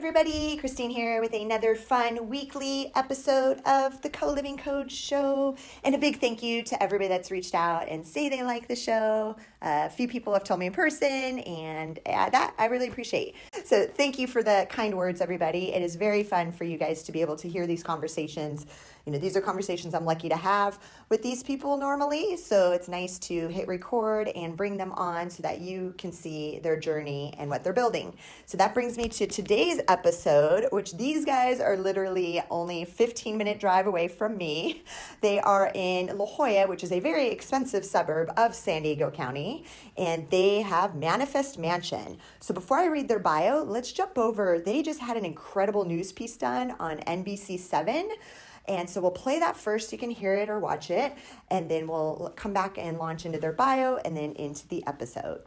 everybody? Christine here with another fun weekly episode of the CoLiving Code Show. And a big thank you to everybody that's reached out and say they like the show. A few people have told me in person, and that I really appreciate. So thank you for the kind words, everybody. It is very fun for you guys to be able to hear these conversations. You know, these are conversations I'm lucky to have with these people normally. So it's nice to hit record and bring them on so that you can see their journey and what they're building. So that brings me to today's episode, which these guys are literally only a 15-minute drive away from me. They are in La Jolla, which is a very expensive suburb of San Diego County, and they have Manifest Mansion. So before I read their bio, let's jump over. They just had an incredible news piece done on NBC7. And so we'll play that first so you can hear it or watch it, and then we'll come back and launch into their bio and then into the episode.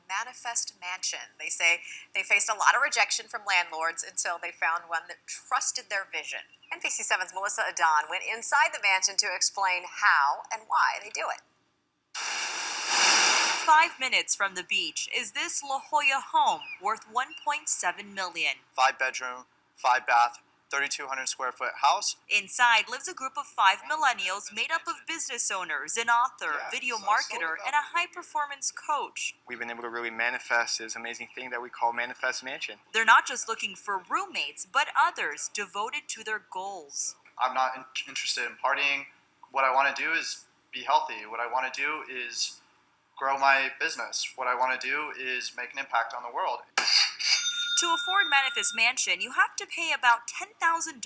Manifest Mansion. They say they faced a lot of rejection from landlords until they found one that trusted their vision. NBC7's Melissa Adon went inside the mansion to explain how and why they do it. 5 minutes from the beach is this La Jolla home worth $1.7 million. 5-bedroom, 5-bath, 3,200 square foot house. Inside lives a group of 5 millennials made up of business owners, an author, video marketer, and a high-performance coach. We've been able to really manifest this amazing thing that we call Manifest Mansion. They're not just looking for roommates, but others devoted to their goals. I'm not interested in partying. What I want to do is be healthy. What I want to do is grow my business. What I want to do is make an impact on the world. To afford Manifest Mansion, you have to pay about $10,000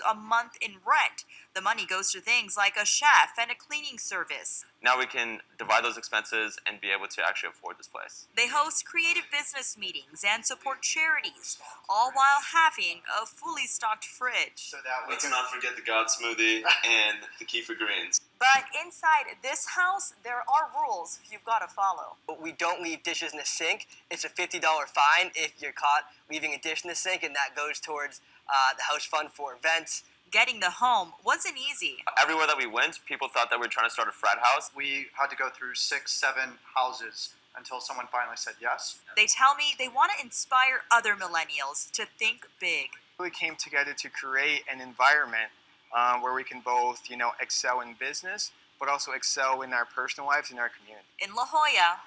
a month in rent. The money goes to things like a chef and a cleaning service. Now we can divide those expenses and be able to actually afford this place. They host creative business meetings and support charities, all while having a fully stocked fridge. So that Let's not forget the God smoothie and the kefir greens. But inside this house, there are rules you've got to follow. We don't leave dishes in the sink. It's a $50 fine if you're caught leaving a dish in the sink, and that goes towards the house fund for events. Getting the home wasn't easy. Everywhere that we went, people thought that we were trying to start a frat house. we had to go through 6, 7 houses until someone finally said yes. They tell me they want to inspire other millennials to think big. We really came together to create an environment where we can both, excel in business, but also excel in our personal lives and our community. In La Jolla,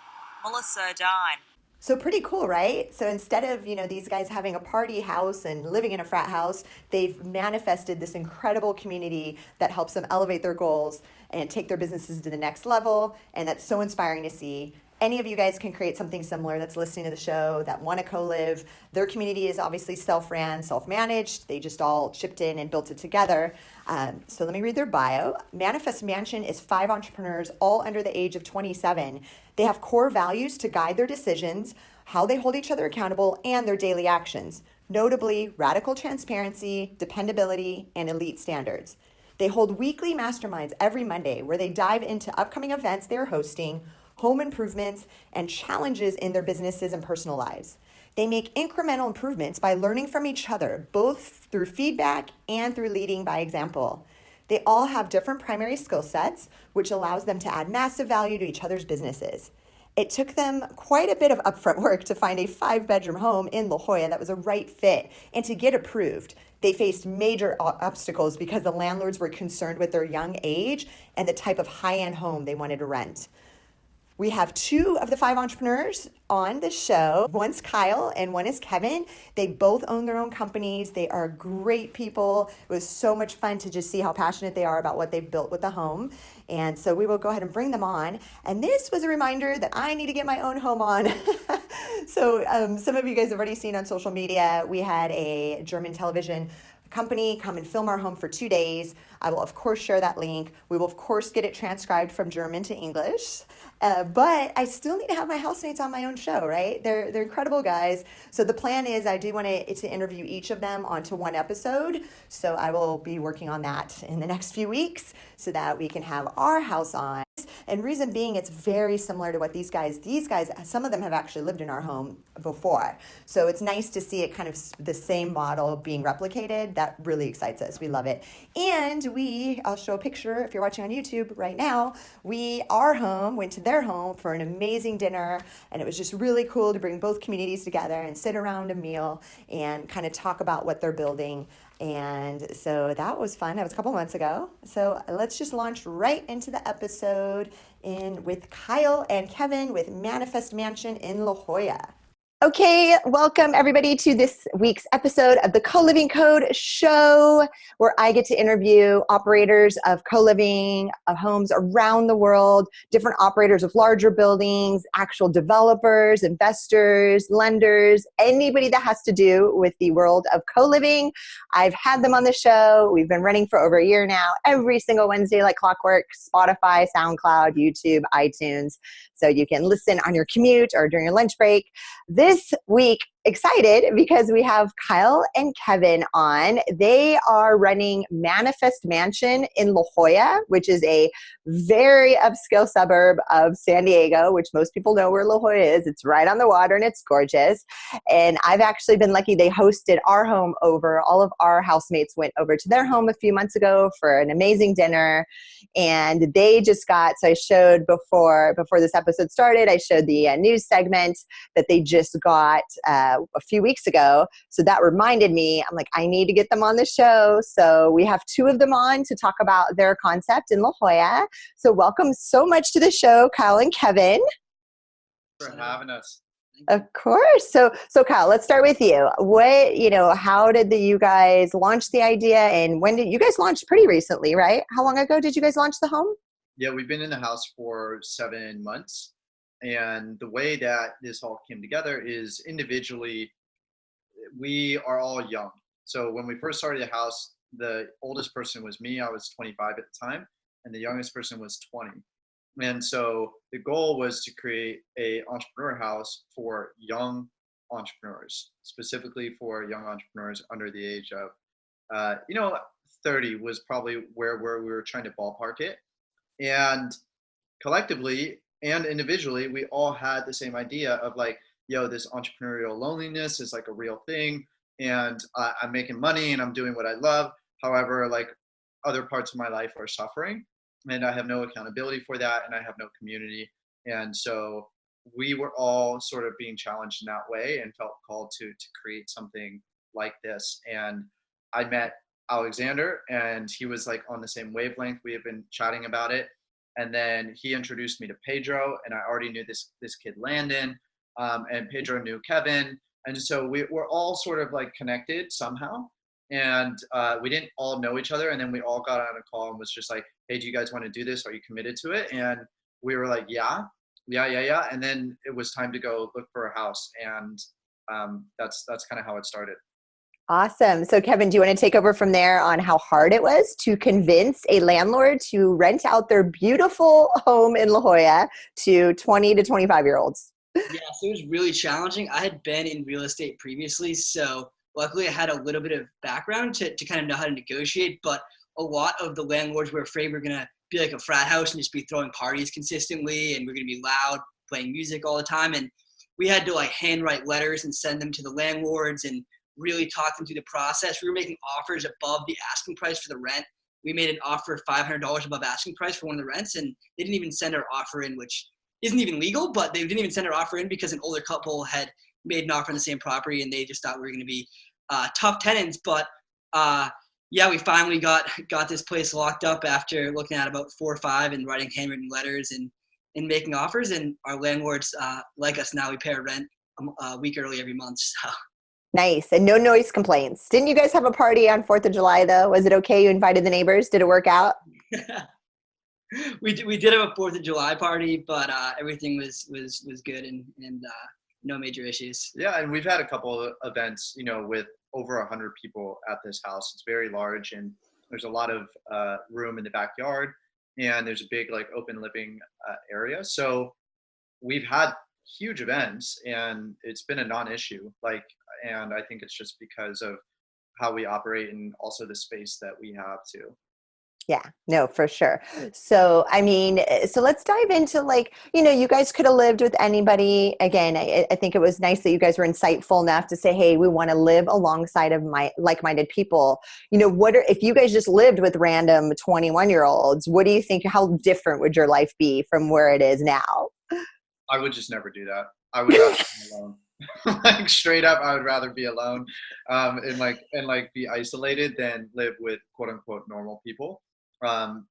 Melissa Adon. So pretty cool, right? So instead of, these guys having a party house and living in a frat house, they've manifested this incredible community that helps them elevate their goals and take their businesses to the next level. And that's so inspiring to see. Any of you guys can create something similar that's listening to the show that want to co-live. Their community is obviously self-ran, self-managed. They just all chipped in and built it together. So let me read their bio. Manifest Mansion is 5 entrepreneurs, all under the age of 27. They have core values to guide their decisions, how they hold each other accountable, and their daily actions. Notably, radical transparency, dependability, and elite standards. They hold weekly masterminds every Monday where they dive into upcoming events they're hosting, home improvements, and challenges in their businesses and personal lives. They make incremental improvements by learning from each other, both through feedback and through leading by example. They all have different primary skill sets, which allows them to add massive value to each other's businesses. It took them quite a bit of upfront work to find a 5-bedroom home in La Jolla that was a right fit and to get approved. They faced major obstacles because the landlords were concerned with their young age and the type of high-end home they wanted to rent. We have 2 of the 5 entrepreneurs on the show. One's Kyle and one is Kevin. They both own their own companies. They are great people. It was so much fun to just see how passionate they are about what they've built with the home. And so we will go ahead and bring them on. And this was a reminder that I need to get my own home on. So some of you guys have already seen on social media, we had a German television company come and film our home for 2 days. I will, of course, share that link. We will, of course, get it transcribed from German to English. But I still need to have my housemates on my own show, right? They're incredible guys. So the plan is I do want to interview each of them onto one episode. So I will be working on that in the next few weeks so that we can have our house on. And reason being, it's very similar to what these guys, some of them have actually lived in our home before. So it's nice to see it kind of the same model being replicated. That really excites us. We love it. And I'll show a picture if you're watching on YouTube right now. Our home went to their home for an amazing dinner, and it was just really cool to bring both communities together and sit around a meal and kind of talk about what they're building. And so that was fun. That was a couple months ago. So let's just launch right into the episode with Kyle and Kevin with Manifest Mansion in La Jolla. Okay, welcome everybody to this week's episode of the Co-Living Code show, where I get to interview operators of co-living of homes around the world, different operators of larger buildings, actual developers, investors, lenders, anybody that has to do with the world of co-living. I've had them on the show. We've been running for over a year now, every single Wednesday like clockwork, Spotify, SoundCloud, YouTube, iTunes. So you can listen on your commute or during your lunch break. This week, excited because we have Kyle and Kevin on. They are running Manifest Mansion in La Jolla, which is a very upscale suburb of San Diego, which most people know where La Jolla is. It's right on the water and it's gorgeous. And I've actually been lucky. They hosted our home over. All of our housemates went over to their home a few months ago for an amazing dinner. And they just got, so I showed before this episode started, I showed the news segment that they just got a few weeks ago. So that reminded me, I'm like, I need to get them on the show. So we have two of them on to talk about their concept in La Jolla. So welcome so much to the show, Kyle and Kevin. For having us. Of course. So Kyle, let's start with you. How did you guys launch the idea, and when did you guys launch? Pretty recently, right? How long ago did you guys launch the home? Yeah, we've been in the house for 7 months. And the way that this all came together is individually, we are all young. So when we first started the house, the oldest person was me. I was 25 at the time, and the youngest person was 20. And so the goal was to create a entrepreneur house for young entrepreneurs, specifically for young entrepreneurs under the age of, 30 was probably where we were trying to ballpark it. And collectively and individually, we all had the same idea of like, this entrepreneurial loneliness is like a real thing. And I'm making money and I'm doing what I love. However, like other parts of my life are suffering, and I have no accountability for that, and I have no community. And so we were all sort of being challenged in that way and felt called to create something like this. And I met Alexander, and he was like on the same wavelength. We have been chatting about it. And then he introduced me to Pedro, and I already knew this kid Landon, and Pedro knew Kevin. And so we're all sort of like connected somehow. And we didn't all know each other. And then we all got on a call and was just like, hey, do you guys want to do this? Are you committed to it? And we were like, yeah. And then it was time to go look for a house. And that's kind of how it started. Awesome. So Kevin, do you want to take over from there on how hard it was to convince a landlord to rent out their beautiful home in La Jolla to 20 to 25-year-olds? Yeah, so it was really challenging. I had been in real estate previously, so luckily I had a little bit of background to kind of know how to negotiate, but a lot of the landlords were afraid we're going to be like a frat house and just be throwing parties consistently, and we're going to be loud, playing music all the time. And we had to like handwrite letters and send them to the landlords and really talk them through the process. We were making offers above the asking price for the rent. We made an offer $500 above asking price for one of the rents, and they didn't even send our offer in, which isn't even legal, but they didn't even send our offer in because an older couple had made an offer on the same property, and they just thought we were going to be tough tenants. But we finally got this place locked up after looking at about 4 or 5 and writing handwritten letters and making offers. And our landlords like us now. We pay our rent a week early every month. So. Nice. And no noise complaints. Didn't you guys have a party on 4th of July though? Was it okay? You invited the neighbors? Did it work out? We did have a 4th of July party, but everything was good and no major issues. Yeah, and we've had a couple of events, with over 100 people at this house. It's very large, and there's a lot of room in the backyard, and there's a big like open living area. So we've had huge events, and it's been a non-issue. And I think it's just because of how we operate and also the space that we have too. Yeah, no, for sure. So, I mean, so let's dive into like, you guys could have lived with anybody. Again, I think it was nice that you guys were insightful enough to say, hey, we want to live alongside of my like-minded people. If you guys just lived with random 21-year-olds, what do you think, how different would your life be from where it is now? I would just never do that. I would rather be alone. Like straight up, I would rather be alone, and be isolated than live with quote unquote normal people,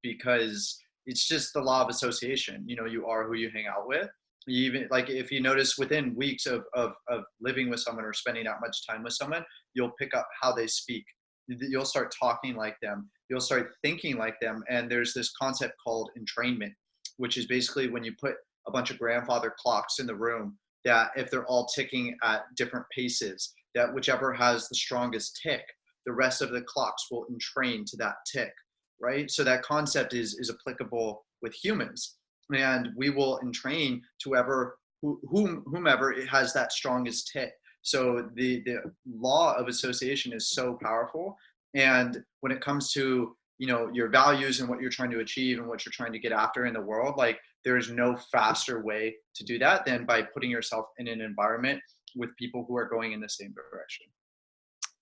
because it's just the law of association. You are who you hang out with. You even like if you notice within weeks of living with someone or spending that much time with someone, you'll pick up how they speak. You'll start talking like them. You'll start thinking like them. And there's this concept called entrainment, which is basically when you put a bunch of grandfather clocks in the room, that if they're all ticking at different paces, that whichever has the strongest tick, the rest of the clocks will entrain to that tick, right? So that concept is applicable with humans, and we will entrain to whomever it has that strongest tick. So the law of association is so powerful. And when it comes to your values and what you're trying to achieve and what you're trying to get after in the world, like there is no faster way to do that than by putting yourself in an environment with people who are going in the same direction.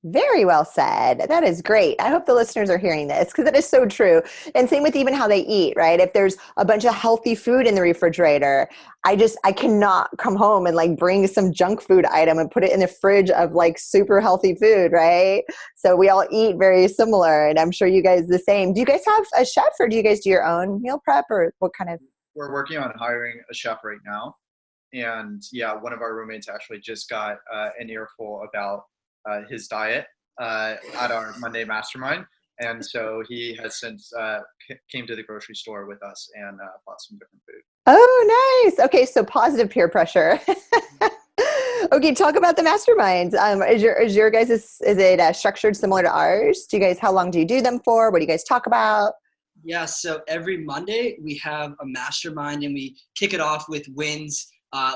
Very well said. That is great. I hope the listeners are hearing this because it is so true. And same with even how they eat, right? If there's a bunch of healthy food in the refrigerator, I cannot come home and like bring some junk food item and put it in the fridge of like super healthy food, right? So we all eat very similar, and I'm sure you guys the same. Do you guys have a chef, or do you guys do your own meal prep, or what kind of? We're working on hiring a chef right now. And yeah, one of our roommates actually just got an earful about his diet at our Monday Mastermind. And so he has since came to the grocery store with us and bought some different food. Oh, nice. Okay, so positive peer pressure. Okay, talk about the masterminds. Is your guys is it structured similar to ours? How long do you do them for? What do you guys talk about? Yeah, so every Monday we have a mastermind, and we kick it off with wins,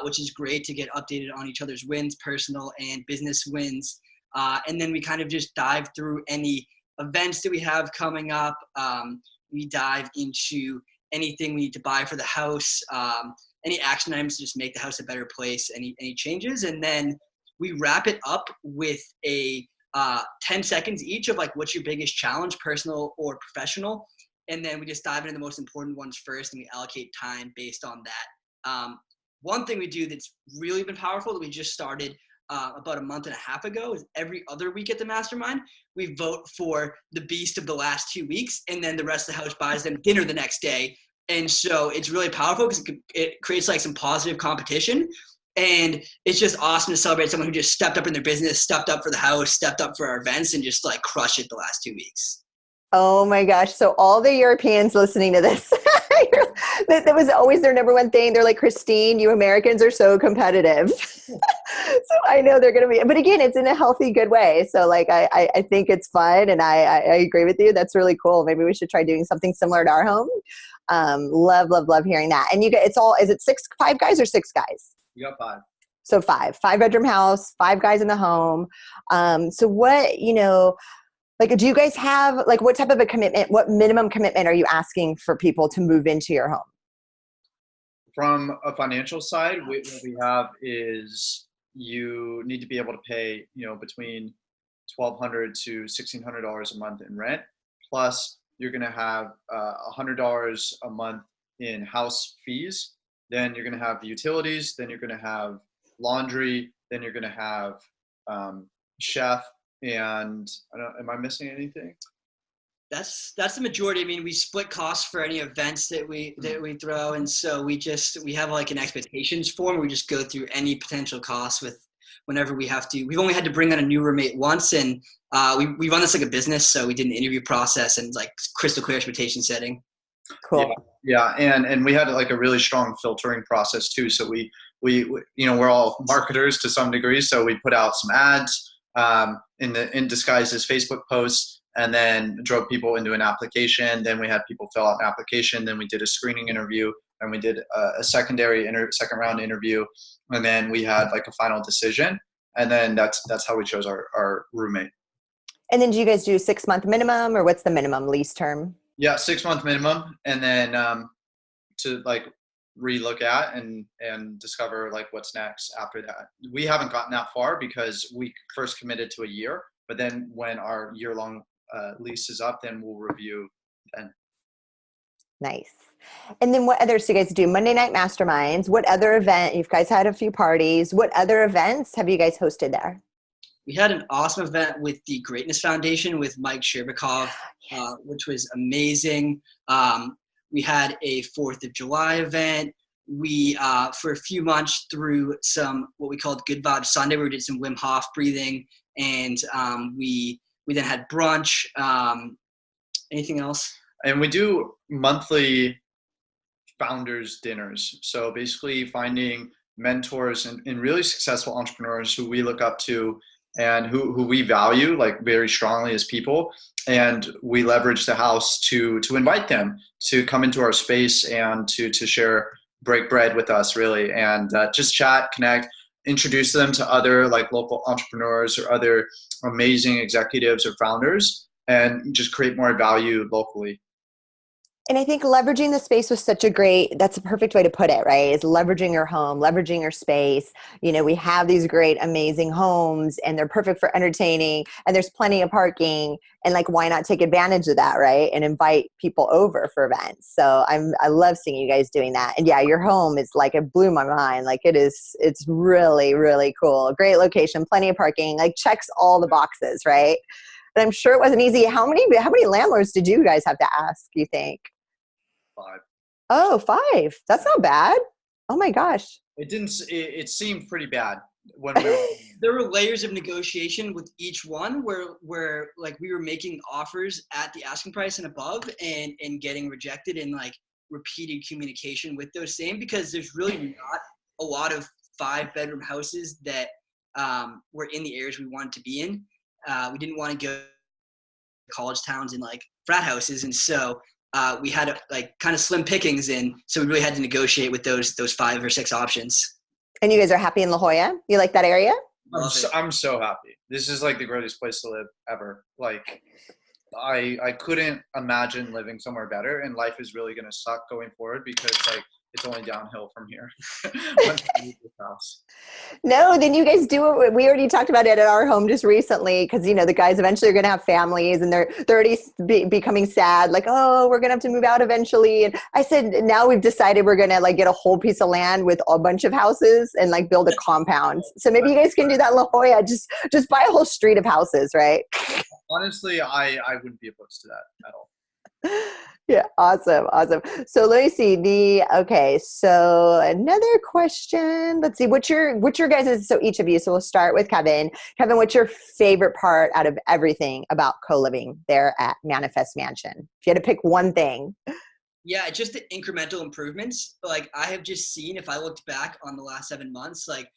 which is great to get updated on each other's wins, personal and business wins. And then we kind of just dive through any events that we have coming up. We dive into anything we need to buy for the house, any action items to just make the house a better place, any changes. And then we wrap it up with a 10 seconds each of like, what's your biggest challenge, personal or professional? And then we just dive into the most important ones first, and we allocate time based on that. One thing we do that's really been powerful that we just started about a month and a half ago is every other week at the mastermind, we vote for the beast of the last 2 weeks, and then the rest of the house buys them dinner the next day. And so it's really powerful because it creates like some positive competition. And it's just awesome to celebrate someone who just stepped up in their business, stepped up for the house, stepped up for our events, and just like crush it the last 2 weeks. Oh my gosh. So all the Europeans listening to this, that was always their number one thing. They're like, Christine, you Americans are so competitive. So I know they're going to be, but again, it's in a healthy, good way. So like, I think it's fun, and I agree with you. That's really cool. Maybe we should try doing something similar to our home. Love hearing that. And you get, is it 5 guys or 6 guys? You got 5. So 5-bedroom house, 5 guys in the home. So what, like, do you guys have, like, what type of a commitment, what minimum commitment are you asking for people to move into your home? From a financial side, what we have is you need to be able to pay, between $1,200 to $1,600 a month in rent. Plus, you're going to have $100 a month in house fees. Then you're going to have utilities. Then you're going to have laundry. Then you're going to have chef. And am I missing anything? That's the majority. I mean, we split costs for any events that we throw, and so we have like an expectations form. We just go through any potential costs with whenever we have to. We've only had to bring on a new roommate once, and we run this like a business, so we did an interview process and like crystal clear expectation setting. Cool. Yeah, and we had like a really strong filtering process too. So we we're all marketers to some degree, so we put out some ads in disguise as Facebook posts, and then drove people into an application. Then we had people fill out an application. Then we did a screening interview, and we did a second round interview, and then we had like a final decision. And then that's how we chose our roommate. And then do you guys do 6-month minimum, or what's the minimum lease term? Yeah, 6 month minimum, and then to like relook at and discover like what's next after that. We haven't gotten that far because we first committed to a year, but then when our year-long lease is up, then we'll review then. Nice. And then what others do you guys do? Monday night masterminds. What other event? You guys had a few parties. What other events have you guys hosted there? We had an awesome event with the Greatness Foundation with Mike Sherbakov, which was amazing. We had a 4th of July event. We, for a few months, through some what we called Good Vibes Sunday, where we did some Wim Hof breathing, and we then had brunch. Anything else? And we do monthly founders dinners. So basically finding mentors and really successful entrepreneurs who we look up to and who we value like very strongly as people. And we leverage the house to invite them to come into our space and to share, break bread with us really, and just chat, connect, introduce them to other like local entrepreneurs or other amazing executives or founders, and just create more value locally. And I think leveraging the space was that's a perfect way to put it, right? Is leveraging your home, leveraging your space. You know, we have these great, amazing homes and they're perfect for entertaining and there's plenty of parking, and like, why not take advantage of that, right? And invite people over for events. So I love seeing you guys doing that. And yeah, your home is like, it blew my mind. Like it's really, really cool. Great location, plenty of parking, like checks all the boxes, right? But I'm sure it wasn't easy. How many landlords did you guys have to ask, you think? 5. Oh, 5. That's not bad. Oh my gosh. It seemed pretty bad when we were There were layers of negotiation with each one where like we were making offers at the asking price and above and getting rejected, and like repeated communication with those same, because there's really not a lot of 5-bedroom houses that were in the areas we wanted to be in. We didn't want to go to college towns and like frat houses, and so we had like kind of slim pickings, and so we really had to negotiate with those 5 or 6 options. And you guys are happy in La Jolla? You like that area? I'm so happy. This is like the greatest place to live ever. Like I couldn't imagine living somewhere better, and life is really going to suck going forward because like it's only downhill from here. Once you leave this house. No, then you guys do it. We already talked about it at our home just recently, because you know the guys eventually are going to have families, and they're already becoming sad, like, oh, we're going to have to move out eventually. And I said, now we've decided we're going to like get a whole piece of land with a bunch of houses and like build a compound. So maybe you guys can do that in La Jolla. Just buy a whole street of houses, right? Honestly, I wouldn't be opposed to that at all. Yeah, awesome. So let me see so another question. Let's see, what's your guys', so each of you, so we'll start with Kevin. Kevin, what's your favorite part out of everything about co-living there at Manifest Mansion? If you had to pick one thing. Yeah, just the incremental improvements. Like I have just seen, if I looked back on the last 7 months, like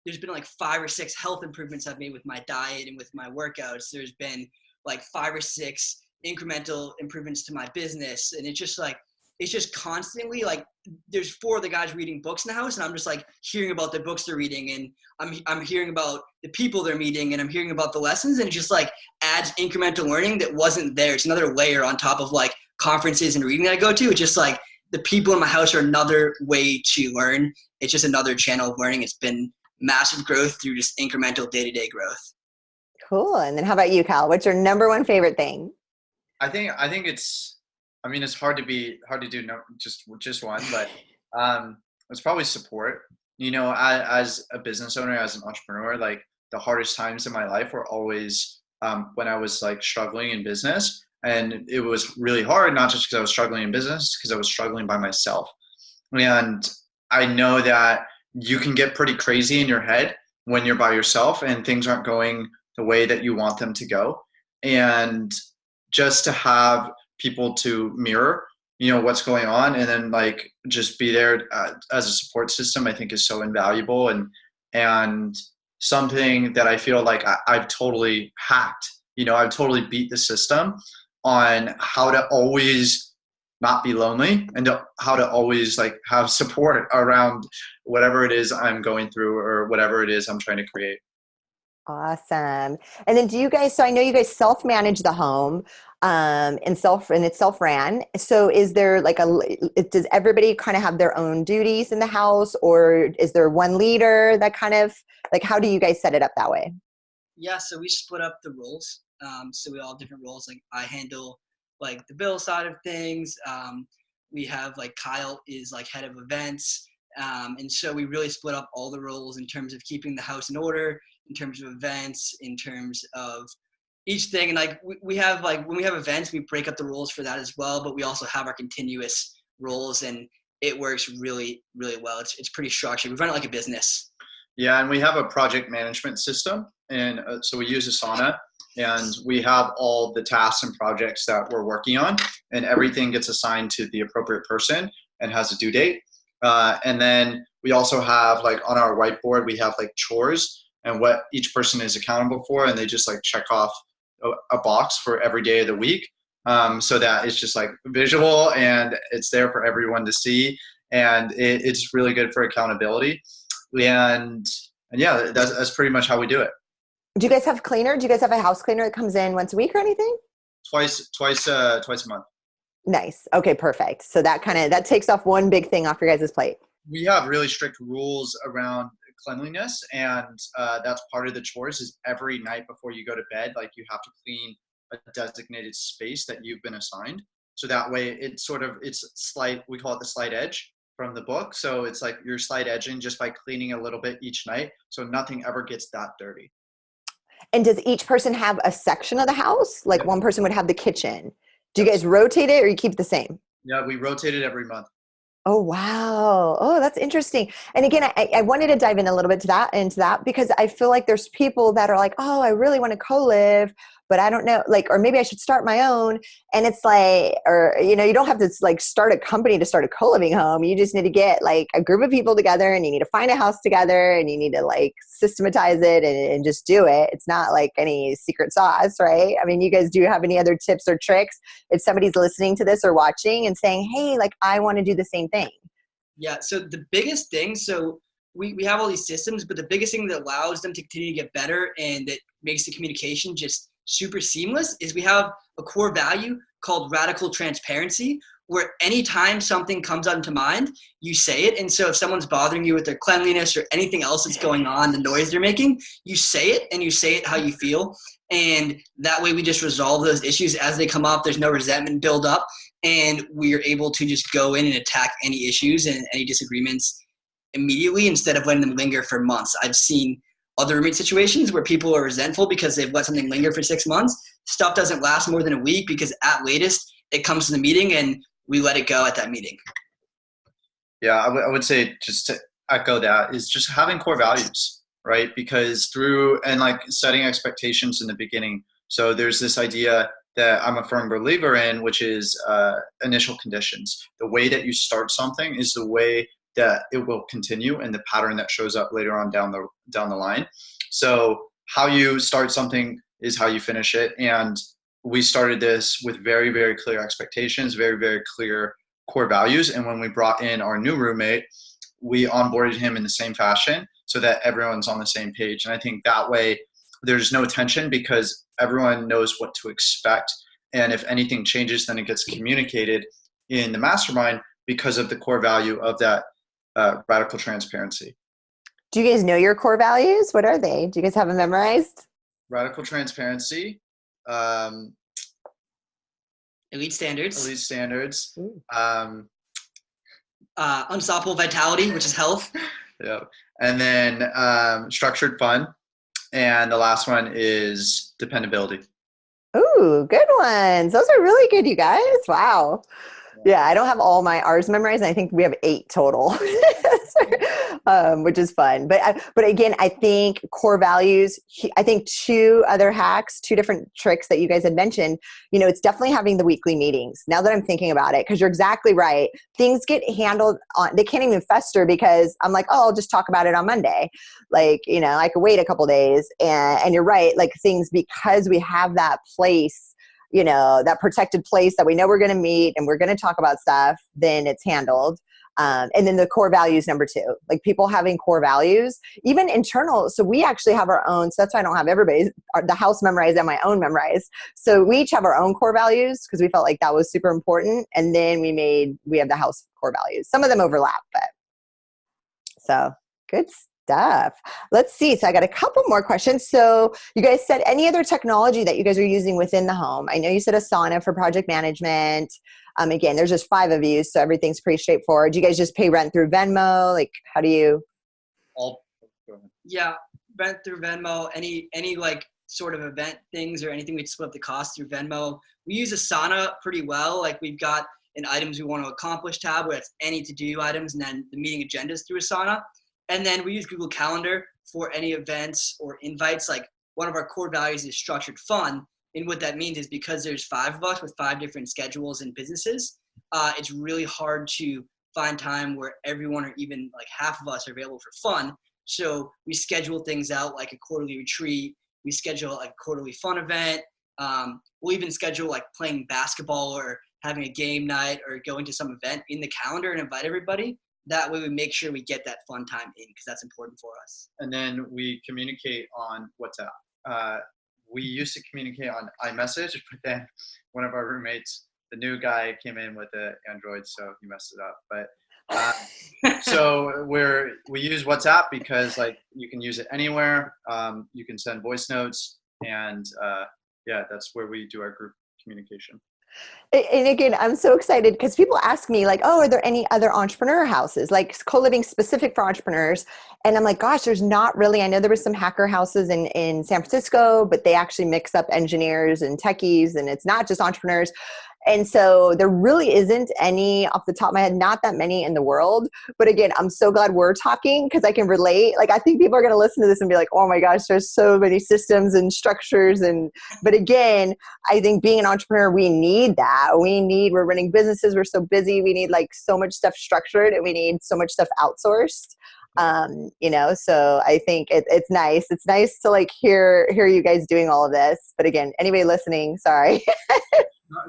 there's been like 5 or 6 health improvements I've made with my diet and with my workouts. There's been like 5 or 6 incremental improvements to my business, and it's just constantly like there's 4 of the guys reading books in the house, and I'm just like hearing about the books they're reading, and I'm hearing about the people they're meeting, and I'm hearing about the lessons, and it just like adds incremental learning that wasn't there. It's another layer on top of like conferences and reading that I go to. It's just like the people in my house are another way to learn. It's just another channel of learning. It's been massive growth through just incremental day-to-day growth. Cool. And then how about you, Cal? What's your number one favorite thing? I think it's hard to do just one, but it's probably support. You know, as a business owner, as an entrepreneur, like the hardest times in my life were always when I was like struggling in business, and it was really hard, not just because I was struggling in business, because I was struggling by myself. And I know that you can get pretty crazy in your head when you're by yourself and things aren't going the way that you want them to go. And just to have people to mirror, you know, what's going on, and then like just be there as a support system, I think is so invaluable, and something that I feel like I've totally hacked. You know, I've totally beat the system on how to always not be lonely, and how to always like have support around whatever it is I'm going through or whatever it is I'm trying to create. Awesome. And then do you guys, so I know you guys self-manage the home, and it's self-ran. So is there like does everybody kind of have their own duties in the house, or is there one leader that kind of like, how do you guys set it up that way? Yeah, so we split up the roles. So we all have different roles. Like I handle like the bill side of things. We have like Kyle is like head of events. And so we really split up all the roles in terms of keeping the house in order, in terms of events, in terms of each thing. And like we have like when we have events, we break up the roles for that as well. But we also have our continuous roles, and it works really, really well. It's pretty structured. We run it like a business. Yeah, and we have a project management system, and so we use Asana, and we have all the tasks and projects that we're working on, and everything gets assigned to the appropriate person and has a due date. And then we also have like on our whiteboard, we have like chores and what each person is accountable for, and they just like check off a box for every day of the week, so that it's just like visual and it's there for everyone to see, and it's really good for accountability. And yeah, that's pretty much how we do it. Do you guys have cleaner? Do you guys have a house cleaner that comes in once a week or anything? Twice a month. Nice. Okay, perfect. So that takes off one big thing off your guys' plate. We have really strict rules around cleanliness, and that's part of the chores is every night before you go to bed, like you have to clean a designated space that you've been assigned. So that way it's slight, we call it the slight edge from the book. So it's like you're slight edging just by cleaning a little bit each night. So nothing ever gets that dirty. And does each person have a section of the house? Like Yep. one person would have the kitchen. Do you guys rotate it or you keep it the same? Yeah, we rotate it every month. Oh, wow. Oh, that's interesting. And again, I wanted to dive in a little bit into that because I feel like there's people that are like, oh, I really want to co-live, but I don't know, like, or maybe I should start my own. And it's like, or, you don't have to like start a company to start a co-living home. You just need to get like a group of people together, and you need to find a house together, and you need to like systematize it and just do it. It's not like any secret sauce, right? I mean, you guys, do you have any other tips or tricks if somebody's listening to this or watching and saying, hey, like I want to do the same thing? Yeah, so the biggest thing, so we have all these systems, but the biggest thing that allows them to continue to get better and that makes the communication just super seamless is we have a core value called radical transparency, where anytime something comes onto mind, you say it. And so if someone's bothering you with their cleanliness or anything else that's going on, the noise they're making, you say it, and you say it how you feel. And that way we just resolve those issues as they come up. There's no resentment build up, and we're able to just go in and attack any issues and any disagreements immediately instead of letting them linger for months. I've seen other roommate situations where people are resentful because they've let something linger for 6 months. Stuff doesn't last more than a week because at latest it comes to the meeting and we let it go at that meeting. Yeah, I would say, just to echo that, is just having core values, right? Because and like setting expectations in the beginning. So there's this idea that I'm a firm believer in, which is initial conditions. The way that you start something is the way that it will continue, and the pattern that shows up later on down the line. So how you start something is how you finish it. And we started this with very, very clear expectations, very, very clear core values. And when we brought in our new roommate, we onboarded him in the same fashion so that everyone's on the same page. And I think that way there's no tension because everyone knows what to expect. And if anything changes, then it gets communicated in the mastermind because of the core value of that radical transparency. Do you guys know your core values? What are they? Do you guys have them memorized? Radical transparency, Elite standards, unstoppable vitality, which is health. Yeah, and then structured fun, and the last one is dependability. Ooh, good ones. Those are really good, you guys. Wow. Yeah, I don't have all my R's memorized, and I think we have 8 total, which is fun. But again, I think core values, I think 2 other hacks, 2 different tricks that you guys had mentioned, it's definitely having the weekly meetings. Now that I'm thinking about it, because you're exactly right. Things get handled they can't even fester because I'm like, oh, I'll just talk about it on Monday. Like, I could wait a couple days. And you're right, like things, because we have that place, that protected place that we know we're going to meet and we're going to talk about stuff, then it's handled. And then the core values, number 2, like people having core values, even internal. So we actually have our own. So that's why I don't have everybody's, the house memorized and my own memorized. So we each have our own core values because we felt like that was super important. And then we have the house core values. Some of them overlap, but so good stuff. Let's see. So I got a couple more questions. So you guys said any other technology that you guys are using within the home? I know you said Asana for project management. Again, there's just 5 of you, so everything's pretty straightforward. Do you guys just pay rent through Venmo? Like, how do you? Yeah, rent through Venmo. Any like sort of event things or anything, we'd split up the cost through Venmo. We use Asana pretty well. Like we've got an items we want to accomplish tab where it's any to-do items, and then the meeting agendas through Asana. And then we use Google Calendar for any events or invites. Like one of our core values is structured fun. And what that means is because there's 5 of us with 5 different schedules and businesses, it's really hard to find time where everyone or even like half of us are available for fun. So we schedule things out like a quarterly retreat. We schedule like a quarterly fun event. We'll even schedule like playing basketball or having a game night or going to some event in the calendar and invite everybody. That way we make sure we get that fun time in because that's important for us. And then we communicate on WhatsApp. We used to communicate on iMessage, but then one of our roommates, the new guy, came in with an Android, so he messed it up. But so we use WhatsApp because like you can use it anywhere. You can send voice notes, and that's where we do our group communication. And again, I'm so excited because people ask me like, oh, are there any other entrepreneur houses, like co-living specific for entrepreneurs? And I'm like, gosh, there's not really. I know there was some hacker houses in San Francisco, but they actually mix up engineers and techies, and it's not just entrepreneurs. And so there really isn't any off the top of my head, not that many in the world. But again, I'm so glad we're talking because I can relate. Like, I think people are going to listen to this and be like, oh my gosh, there's so many systems and structures. But again, I think being an entrepreneur, we need that. We're running businesses. We're so busy. We need like so much stuff structured and we need so much stuff outsourced. So I think it's nice. It's nice to like hear you guys doing all of this. But again, anybody listening, sorry.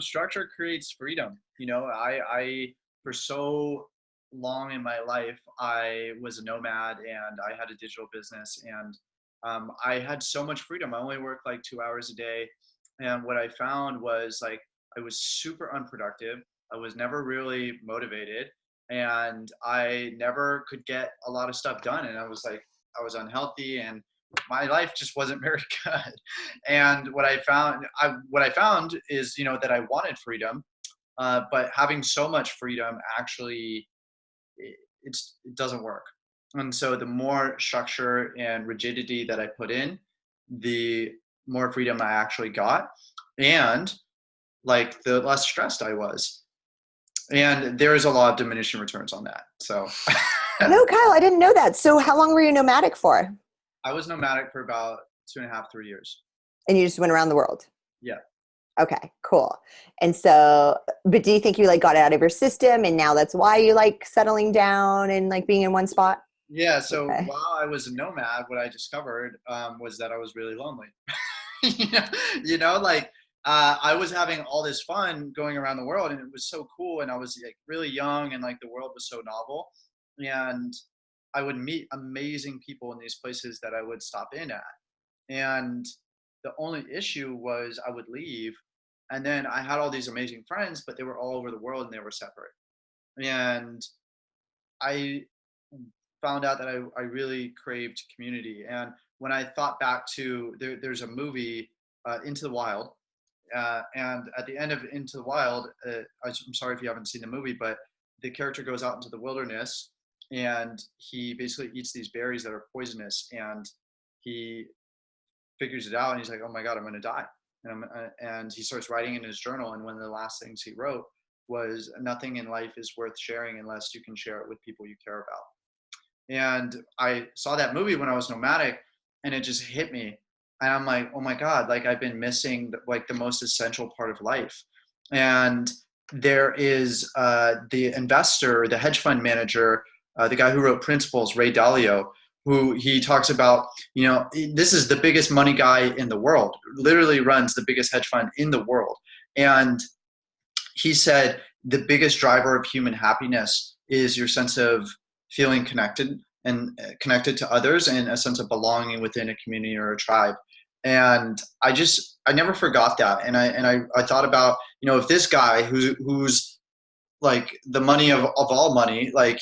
Structure creates freedom. I for so long in my life, I was a nomad and I had a digital business, and I had so much freedom. I only worked like 2 hours a day. And what I found was like, I was super unproductive. I was never really motivated, and I never could get a lot of stuff done. And I was unhealthy, and my life just wasn't very good. And what I found is, that I wanted freedom, but having so much freedom actually, it doesn't work. And so the more structure and rigidity that I put in, the more freedom I actually got, and like the less stressed I was. And there is a lot of diminishing returns on that. So No, Kyle, I didn't know that. So how long were you nomadic for? I was nomadic for about 2.5, 3 years. And you just went around the world? Yeah. Okay, cool. And so, but do you think you like got it out of your system and now that's why you like settling down and like being in one spot? Yeah. So Okay. while I was a nomad, what I discovered was that I was really lonely. I was having all this fun going around the world, and it was so cool. And I was like really young, and like the world was so novel. And I would meet amazing people in these places that I would stop in at. And the only issue was I would leave, and then I had all these amazing friends, but they were all over the world and they were separate. And I found out that I really craved community. And when I thought back to, there's a movie, Into the Wild. And at the end of Into the Wild, I'm sorry if you haven't seen the movie, but the character goes out into the wilderness and he basically eats these berries that are poisonous, and he figures it out, and he's like, oh my God, I'm going to die. And he starts writing in his journal. And one of the last things he wrote was, nothing in life is worth sharing unless you can share it with people you care about. And I saw that movie when I was nomadic, and it just hit me. And I'm like, oh my God, like I've been missing like the most essential part of life. And there is the investor, the hedge fund manager, the guy who wrote Principles, Ray Dalio, who he talks about, this is the biggest money guy in the world, literally runs the biggest hedge fund in the world. And he said the biggest driver of human happiness is your sense of feeling connected and connected to others, and a sense of belonging within a community or a tribe. And I never forgot that. And I thought about, if this guy who's like the money of all money, like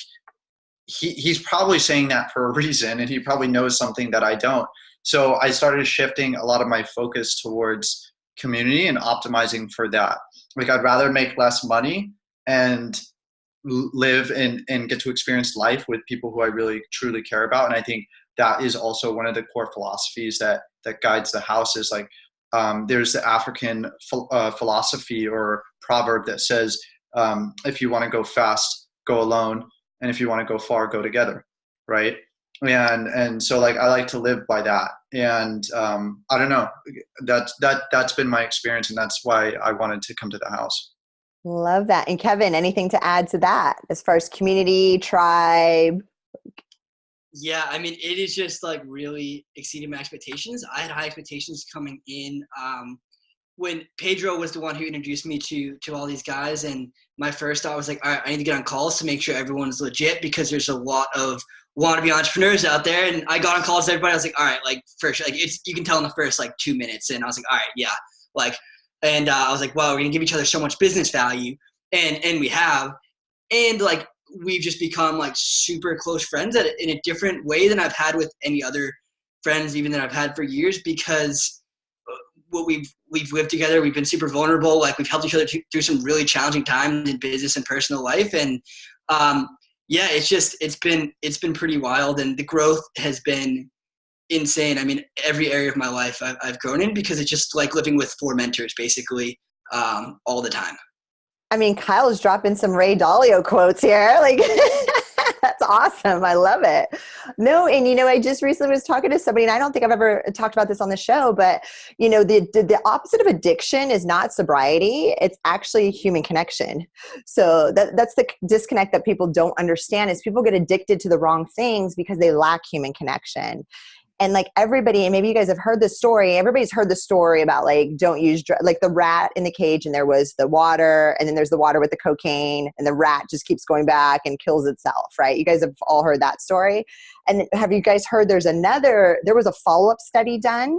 he's probably saying that for a reason, and he probably knows something that I don't. So I started shifting a lot of my focus towards community and optimizing for that. Like, I'd rather make less money and live and get to experience life with people who I really truly care about. And I think that is also one of the core philosophies that guides the house. Is like, there's the African philosophy or proverb that says, if you want to go fast, go alone, and if you want to go far, go together, right? And so, like, I like to live by that. And I don't know, that's been my experience, and that's why I wanted to come to the house. Love that. And Kevin, anything to add to that as far as community, tribe? Yeah, I mean, it is just like really exceeding my expectations. I had high expectations coming in. When Pedro was the one who introduced me to all these guys, and my first thought was like, all right, I need to get on calls to make sure everyone's legit, because there's a lot of wannabe entrepreneurs out there. And I got on calls with everybody. I was like, all right, like, first, like, you can tell in the first like 2 minutes. And I was like, all right, yeah, like, and I was like, wow, we're gonna give each other so much business value, and we have, and like, we've just become like super close friends in a different way than I've had with any other friends, even that I've had for years, because what we've lived together, we've been super vulnerable. Like, we've helped each other through some really challenging times in business and personal life. And yeah, it's been pretty wild, and the growth has been insane. I mean, every area of my life I've grown in, because it's just like living with 4 mentors basically all the time. I mean, Kyle's dropping some Ray Dalio quotes here. Like, that's awesome. I love it. No, and I just recently was talking to somebody, and I don't think I've ever talked about this on the show, but the opposite of addiction is not sobriety. It's actually human connection. So that's the disconnect that people don't understand, is people get addicted to the wrong things because they lack human connection. And like everybody, and maybe you guys have heard this story, everybody's heard the story about like, don't use, like the rat in the cage, and there was the water, and then there's the water with the cocaine, and the rat just keeps going back and kills itself, right? You guys have all heard that story. And have you guys heard there was a follow-up study done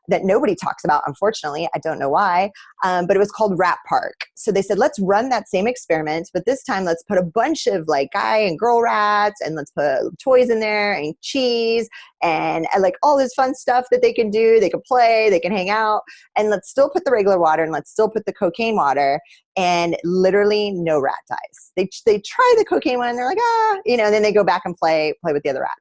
that nobody talks about, unfortunately. I don't know why, but it was called Rat Park. So they said, let's run that same experiment, but this time let's put a bunch of like guy and girl rats, and let's put toys in there and cheese and like all this fun stuff that they can do. They can play, they can hang out, and let's still put the regular water, and let's still put the cocaine water, and literally no rat dies. They try the cocaine one, and they're like, and then they go back and play with the other rats.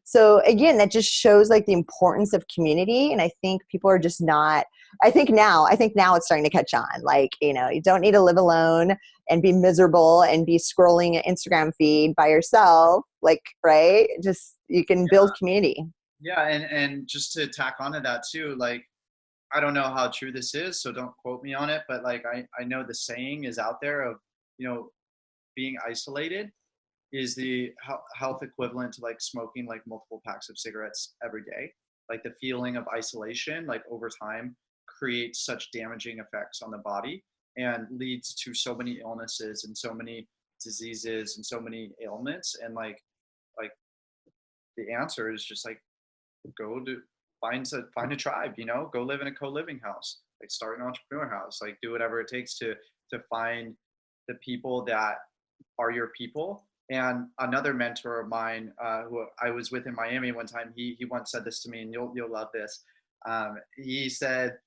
So again, that just shows like the importance of community. And I think people are just not, I think now it's starting to catch on. Like, you don't need to live alone and be miserable and be scrolling an Instagram feed by yourself. Like, right. Just, you can build community. Yeah. And just to tack onto that too, like, I don't know how true this is, so don't quote me on it, but like, I know the saying is out there of, being isolated is the health equivalent to like smoking like multiple packs of cigarettes every day. Like, the feeling of isolation, like over time, creates such damaging effects on the body and leads to so many illnesses and so many diseases and so many ailments. And like the answer is just like, find a tribe, go live in a co-living house, like start an entrepreneur house, like do whatever it takes to find the people that are your people. And another mentor of mine, who I was with in Miami one time, he once said this to me, and you'll love this. He said,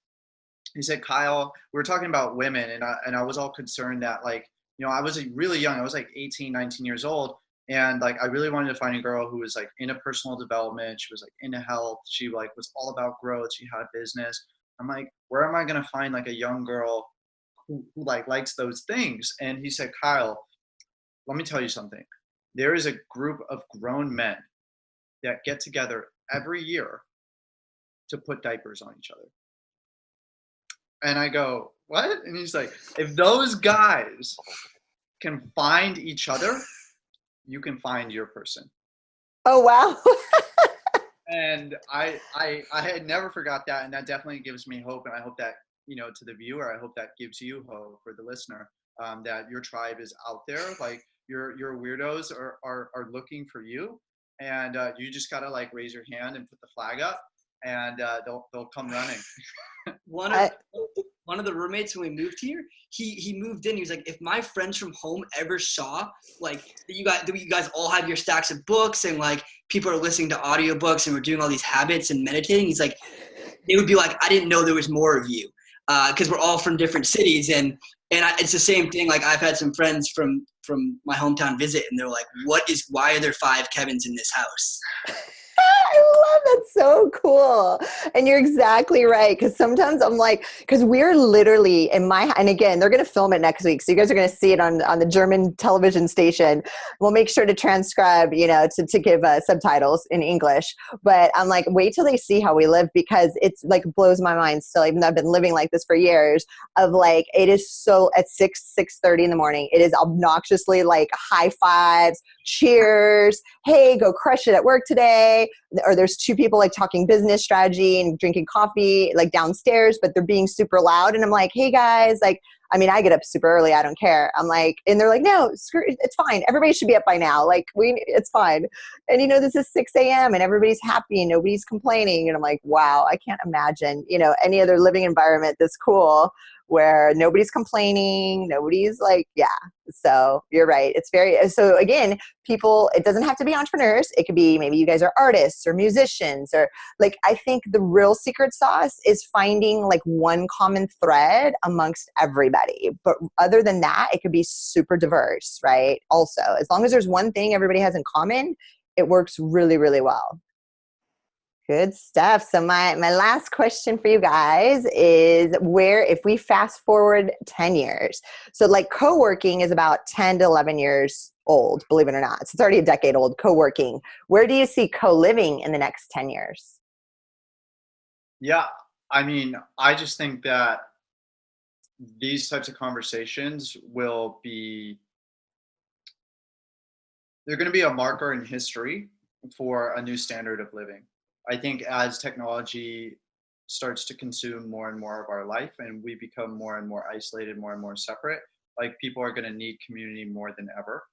Kyle, we were talking about women, and I was all concerned that like, I was really young. I was like 18, 19 years old. And like, I really wanted to find a girl who was like into personal development. She was like into health. She like was all about growth. She had a business. I'm like, where am I going to find like a young girl who like likes those things? And he said, Kyle, let me tell you something. There is a group of grown men that get together every year to put diapers on each other. And I go, what? And he's like, if those guys can find each other, you can find your person. Oh, wow. And I had never forgot that. And that definitely gives me hope. And I hope that, to the viewer, I hope that gives you hope, for the listener, that your tribe is out there. Like, your weirdos are looking for you, and you just gotta like raise your hand and put the flag up, and they'll come running. One of the roommates when we moved here, he moved in. He was like, if my friends from home ever saw like that you guys all have your stacks of books and like people are listening to audiobooks and we're doing all these habits and meditating, he's like, they would be like, I didn't know there was more of you, because we're all from different cities, and it's the same thing. Like I've had some friends from my hometown visit, and they're like, why are there 5 Kevins in this house? I love that. So cool. And you're exactly right. Because sometimes I'm like, because we're literally and again, they're going to film it next week. So you guys are going to see it on the German television station. We'll make sure to transcribe, to give subtitles in English. But I'm like, wait till they see how we live, because it's like blows my mind still, even though I've been living like this for years, of like, it is so at 6:30 in the morning, it is obnoxiously like high fives, cheers. Hey, go crush it at work today. Or there's 2 people like talking business strategy and drinking coffee like downstairs, but they're being super loud. And I'm like, hey guys, like, I mean, I get up super early. I don't care. I'm like, and they're like, no, screw it, it's fine. Everybody should be up by now. Like it's fine. And this is 6 a.m. and everybody's happy and nobody's complaining. And I'm like, wow, I can't imagine, any other living environment this cool where nobody's complaining, nobody's like, yeah. So you're right. It's so again, people, it doesn't have to be entrepreneurs. It could be, maybe you guys are artists or musicians, or like, I think the real secret sauce is finding like one common thread amongst everybody. But other than that, it could be super diverse, right? Also, as long as there's one thing everybody has in common, it works really, really well. Good stuff. So my last question for you guys is, if we fast forward 10 years, so like co-working is about 10 to 11 years old, believe it or not. So it's already a decade old, co-working. Where do you see co-living in the next 10 years? Yeah, I mean, I just think that these types of conversations they're going to be a marker in history for a new standard of living. I think as technology starts to consume more and more of our life and we become more and more isolated, more and more separate, like people are going to need community more than ever.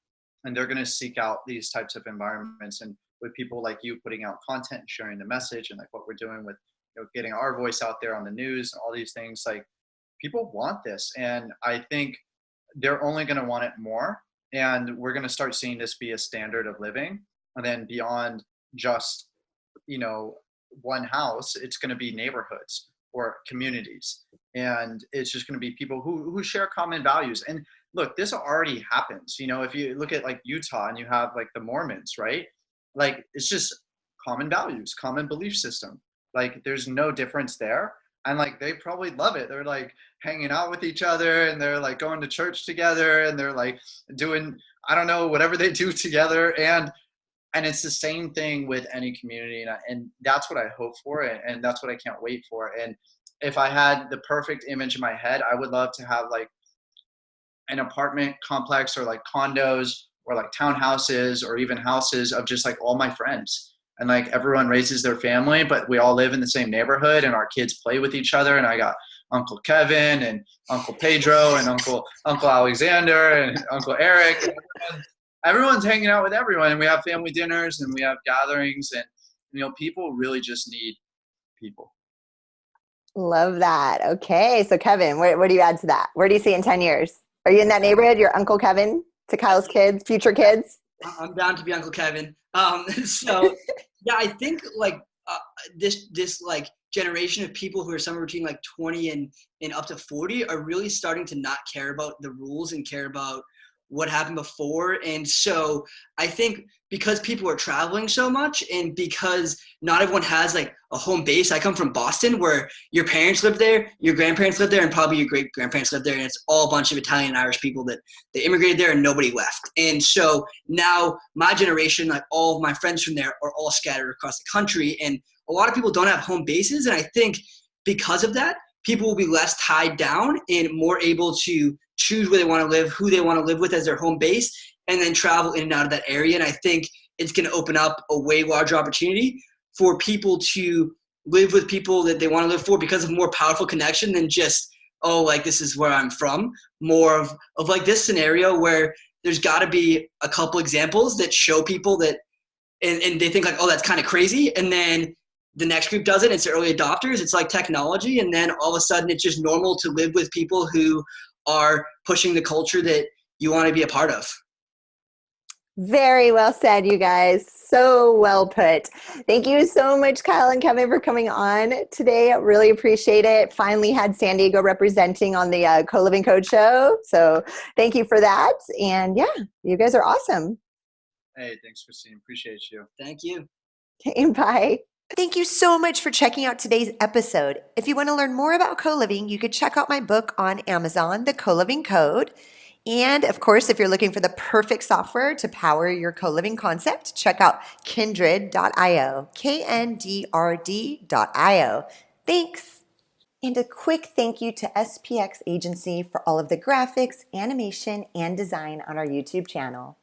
And they're going to seek out these types of environments. And with people like you putting out content and sharing the message, and like what we're doing with getting our voice out there on the news and all these things, like people want this. And I think they're only going to want it more. And we're going to start seeing this be a standard of living. And then beyond just one house, it's going to be neighborhoods or communities, and it's just going to be people who share common values. And look, this already happens. If you look at like Utah and you have like the Mormons, right? Like it's just common values, common belief system. Like there's no difference there. And like they probably love it. They're like hanging out with each other, and they're like going to church together, and they're like doing, I don't know, whatever they do together. And it's the same thing with any community. And that's what I hope for. And that's what I can't wait for. And if I had the perfect image in my head, I would love to have like an apartment complex or like condos or like townhouses or even houses of just like all my friends. And like everyone raises their family, but we all live in the same neighborhood and our kids play with each other. And I got Uncle Kevin and Uncle Pedro and Uncle Alexander and Uncle Eric. And everyone's hanging out with everyone, and we have family dinners and we have gatherings, and people really just need people. Love that. Okay. So Kevin, what do you add to that? Where do you see in 10 years? Are you in that neighborhood? Your Uncle Kevin to Kyle's kids, future kids? I'm down to be Uncle Kevin. So yeah, I think like this like generation of people who are somewhere between like 20 and up to 40 are really starting to not care about the rules and care about what happened before. And so I think because people are traveling so much and because not everyone has like a home base. I come from Boston, where your parents live there, your grandparents live there, and probably your great grandparents live there. And it's all a bunch of Italian and Irish people that they immigrated there and nobody left. And so now my generation, like all of my friends from there, are all scattered across the country. And a lot of people don't have home bases. And I think because of that, people will be less tied down and more able to choose where they want to live, who they want to live with as their home base, and then travel in and out of that area. And I think it's going to open up a way larger opportunity for people to live with people that they want to live for because of more powerful connection than just, oh, like this is where I'm from. More of like this scenario where there's got to be a couple examples that show people that, and they think like, oh, that's kind of crazy. And then the next group does it. It's the early adopters. It's like technology. And then all of a sudden it's just normal to live with people who are pushing the culture that you want to be a part of. Very well said, you guys. So well put. Thank you so much, Kyle and Kevin, for coming on today. I really appreciate it. Finally had San Diego representing on the Co-Living Code show. So thank you for that. And yeah, you guys are awesome. Hey, thanks, Christine. Appreciate you. Thank you. Okay, bye. Thank you so much for checking out today's episode. If you want to learn more about co-living, you could check out my book on Amazon, The Co-Living Code. And of course, if you're looking for the perfect software to power your co-living concept, check out kindred.io, KNDRD.io. Thanks. And a quick thank you to SPX Agency for all of the graphics, animation, and design on our YouTube channel.